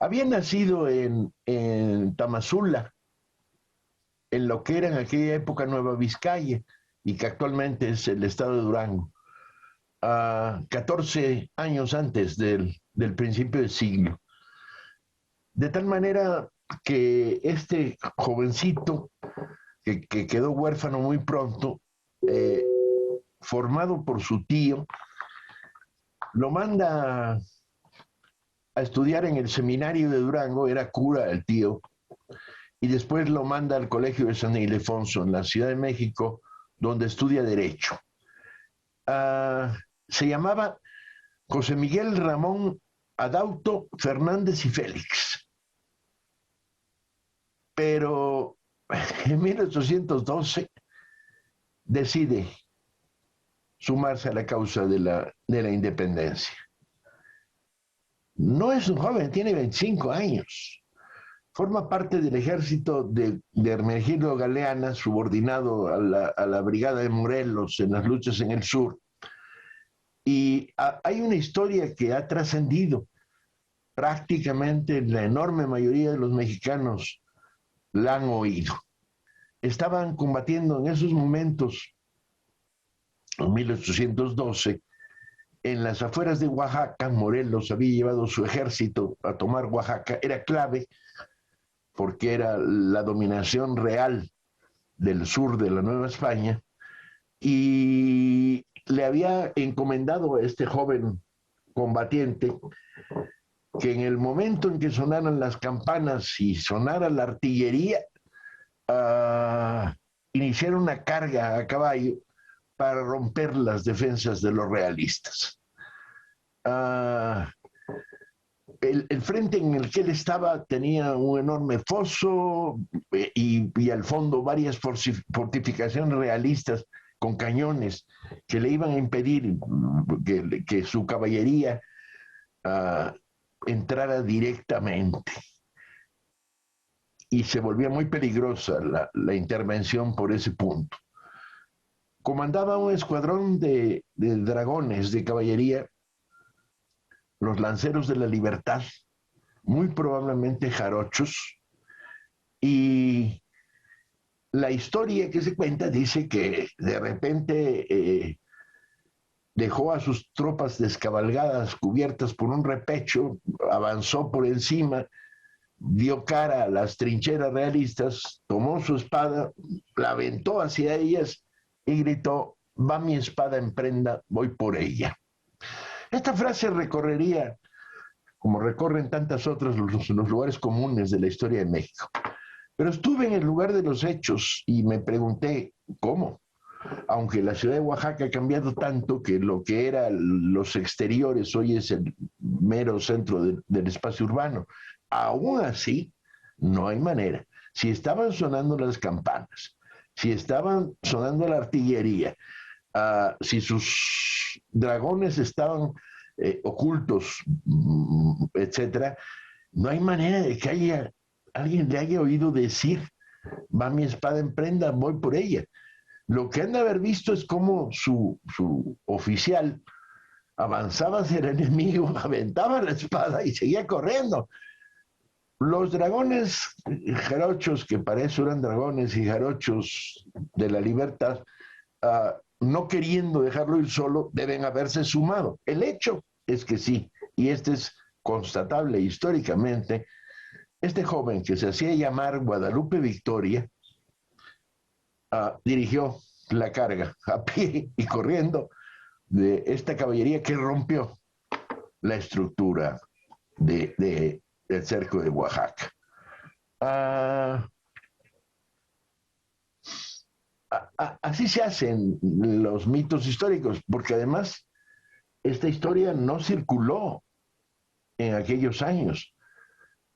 Había nacido en Tamazula, en lo que era en aquella época Nueva Vizcaya, y que actualmente es el estado de Durango, a 14 años antes del principio del siglo. De tal manera que este jovencito, que quedó huérfano muy pronto, eh, formado por su tío, lo manda a estudiar en el seminario de Durango, era cura el tío, y después lo manda al colegio de San Ildefonso en la Ciudad de México, donde estudia Derecho. Se llamaba José Miguel Ramón Adauto Fernández y Félix. Pero en 1812 decide sumarse a la causa de la independencia. No es un joven, tiene 25 años. Forma parte del ejército de Hermenegildo Galeana, subordinado a la brigada de Morelos en las luchas en el sur. Y hay una historia que ha trascendido. Prácticamente la enorme mayoría de los mexicanos la han oído. Estaban combatiendo en esos momentos, en 1812, en las afueras de Oaxaca. Morelos había llevado su ejército a tomar Oaxaca. Era clave porque era la dominación real del sur de la Nueva España, y le había encomendado a este joven combatiente que en el momento en que sonaran las campanas y sonara la artillería, iniciara una carga a caballo para romper las defensas de los realistas. El frente en el que él estaba tenía un enorme foso y al fondo varias fortificaciones realistas con cañones que le iban a impedir que su caballería entrara directamente. Y se volvía muy peligrosa la intervención por ese punto. Comandaba un escuadrón de dragones de caballería, los Lanceros de la Libertad, muy probablemente jarochos, y la historia que se cuenta dice que de repente dejó a sus tropas descabalgadas, cubiertas por un repecho, avanzó por encima, dio cara a las trincheras realistas, tomó su espada, la aventó hacia ellas y gritó: "Va mi espada en prenda, voy por ella". Esta frase recorrería, como recorren tantas otras, los lugares comunes de la historia de México. Pero estuve en el lugar de los hechos y me pregunté cómo, aunque la ciudad de Oaxaca ha cambiado tanto que lo que eran los exteriores hoy es el mero centro del espacio urbano. Aún así, no hay manera. Si estaban sonando las campanas, si estaban sonando la artillería, si sus dragones estaban ocultos, etcétera, no hay manera de que alguien le haya oído decir: "Va mi espada en prenda, voy por ella". Lo que han de haber visto es cómo su oficial avanzaba hacia el enemigo, aventaba la espada y seguía corriendo. Los dragones jarochos, que para eso eran dragones y jarochos de la libertad, no queriendo dejarlo ir solo, deben haberse sumado. El hecho es que sí, y este es constatable históricamente. Este joven, que se hacía llamar Guadalupe Victoria, dirigió la carga a pie y corriendo de esta caballería que rompió la estructura del cerco de Oaxaca. Así se hacen los mitos históricos, porque además esta historia no circuló en aquellos años,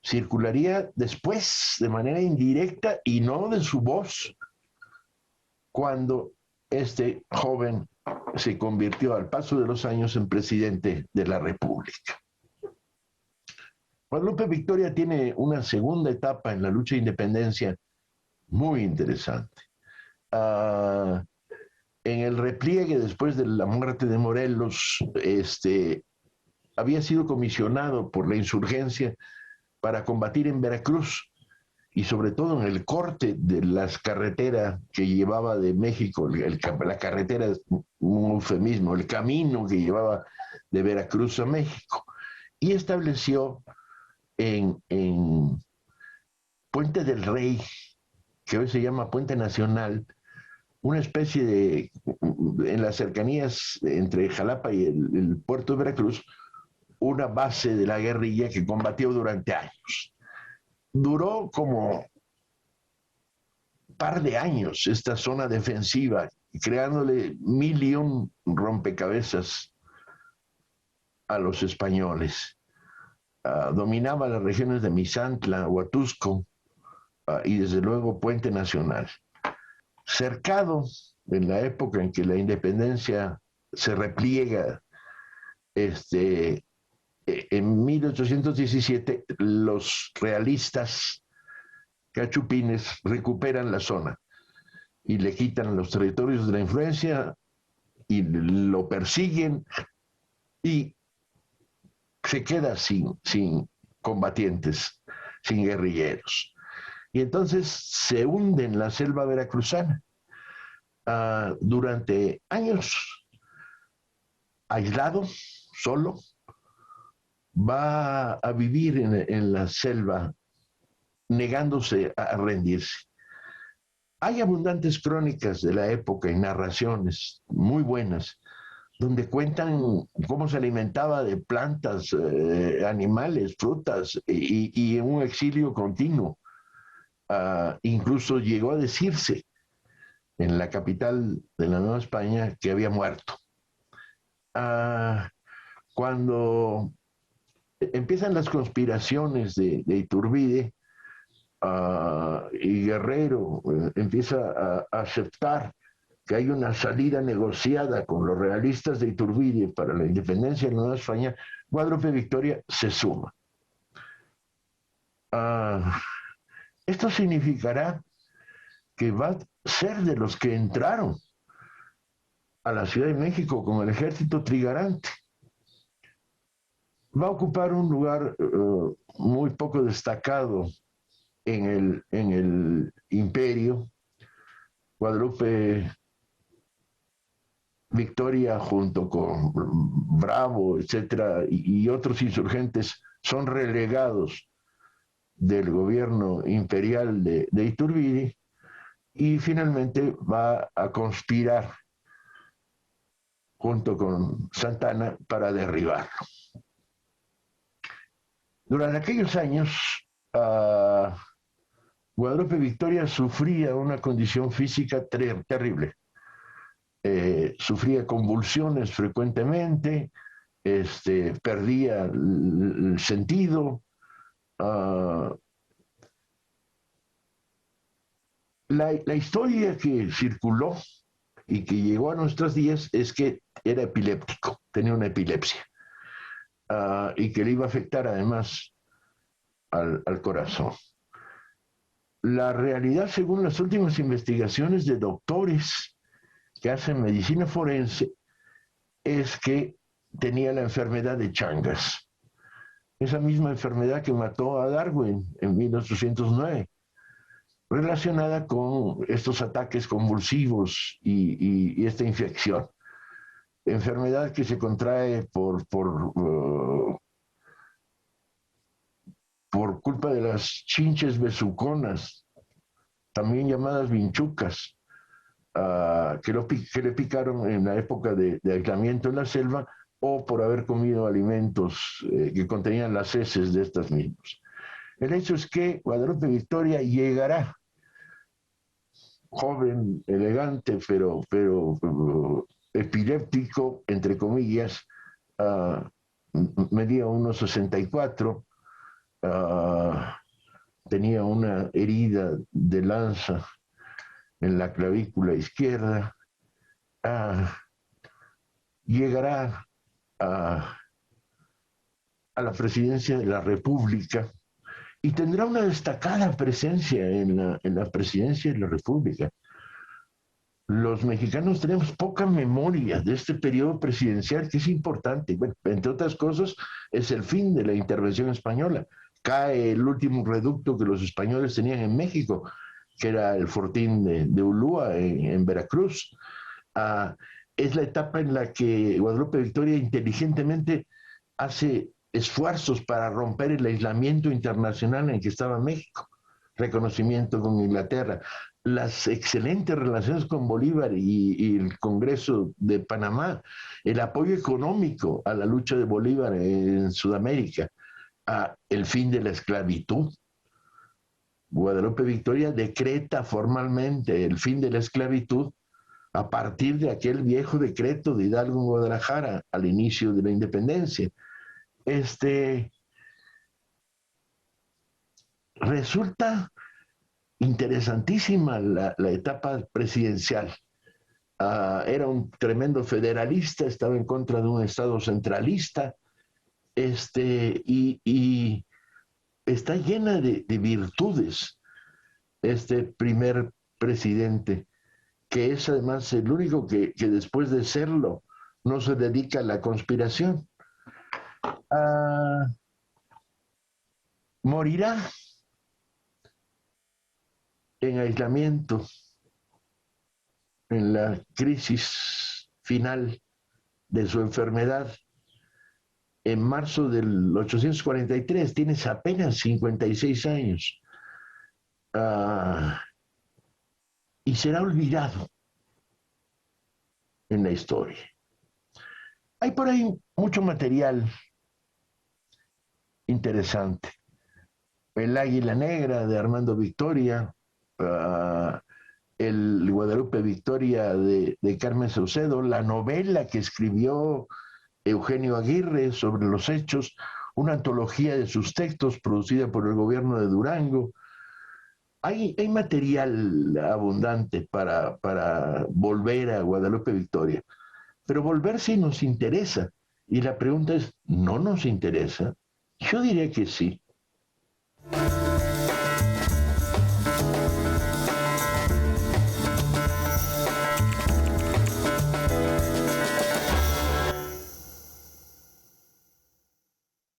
circularía después de manera indirecta y no de su voz, cuando este joven se convirtió al paso de los años en presidente de la República. Guadalupe Victoria tiene una segunda etapa en la lucha de independencia muy interesante. En el repliegue después de la muerte de Morelos, había sido comisionado por la insurgencia para combatir en Veracruz y sobre todo en el corte de las carreteras que llevaba de México, la carretera es un eufemismo, el camino que llevaba de Veracruz a México, y estableció en Puente del Rey, que hoy se llama Puente Nacional, una especie de, en las cercanías entre Jalapa y el puerto de Veracruz, una base de la guerrilla que combatió durante años. Duró como un par de años esta zona defensiva, creándole 1,000,000 rompecabezas a los españoles. Dominaba las regiones de Misantla, Huatusco y desde luego Puente Nacional. Cercado en la época en que la independencia se repliega, en 1817 los realistas cachupines recuperan la zona y le quitan los territorios de la influencia y lo persiguen y se queda sin combatientes, sin guerrilleros. Y entonces se hunde en la selva veracruzana durante años, aislado, solo, va a vivir en la selva negándose a rendirse. Hay abundantes crónicas de la época y narraciones muy buenas donde cuentan cómo se alimentaba de plantas, animales, frutas y en un exilio continuo. Incluso llegó a decirse en la capital de la Nueva España que había muerto. Cuando empiezan las conspiraciones de Iturbide, y Guerrero empieza a aceptar que hay una salida negociada con los realistas de Iturbide para la independencia de la Nueva España, Guadalupe Victoria se suma. Esto significará que va a ser de los que entraron a la Ciudad de México con el ejército trigarante. Va a ocupar un lugar muy poco destacado en el imperio. Guadalupe Victoria, junto con Bravo, etcétera, y otros insurgentes, son relegados del gobierno imperial de Iturbide y finalmente va a conspirar junto con Santana para derribarlo. Durante aquellos años, Guadalupe Victoria sufría una condición física terrible. Sufría convulsiones frecuentemente, perdía el sentido. La historia que circuló y que llegó a nuestros días es que era epiléptico, tenía una epilepsia, y que le iba a afectar además al corazón. La realidad, según las últimas investigaciones de doctores que hacen medicina forense, es que tenía la enfermedad de Chagas, esa misma enfermedad que mató a Darwin en 1809, relacionada con estos ataques convulsivos y esta infección. Enfermedad que se contrae por culpa de las chinches besuconas, también llamadas vinchucas, que le picaron en la época de aislamiento en la selva o por haber comido alimentos que contenían las heces de estas mismas. El hecho es que Guadalupe Victoria llegará, joven, elegante, pero epiléptico, entre comillas, medía unos 64, tenía una herida de lanza en la clavícula izquierda, llegará a la presidencia de la República y tendrá una destacada presencia en la presidencia de la República. Los mexicanos tenemos poca memoria de este periodo presidencial que es importante. Bueno, entre otras cosas, es el fin de la intervención española, cae el último reducto que los españoles tenían en México, que era el fortín de Ulúa en Veracruz. Uh, es la etapa en la que Guadalupe Victoria inteligentemente hace esfuerzos para romper el aislamiento internacional en que estaba México, reconocimiento con Inglaterra, las excelentes relaciones con Bolívar y el Congreso de Panamá, el apoyo económico a la lucha de Bolívar en Sudamérica, el fin de la esclavitud. Guadalupe Victoria decreta formalmente el fin de la esclavitud a partir de aquel viejo decreto de Hidalgo en Guadalajara al inicio de la independencia. Resulta interesantísima la etapa presidencial. Era un tremendo federalista, estaba en contra de un Estado centralista, y está llena de virtudes este primer presidente, que es además el único que después de serlo no se dedica a la conspiración. Morirá en aislamiento, en la crisis final de su enfermedad, en marzo del 843, tienes apenas 56 años, y será olvidado en la historia. Hay por ahí mucho material interesante. El Águila Negra de Armando Victoria, el Guadalupe Victoria de Carmen Saucedo, la novela que escribió Eugenio Aguirre sobre los hechos, una antología de sus textos producida por el gobierno de Durango. Hay material abundante para volver a Guadalupe Victoria, pero volver sí nos interesa. Y la pregunta es, ¿no nos interesa? Yo diría que sí.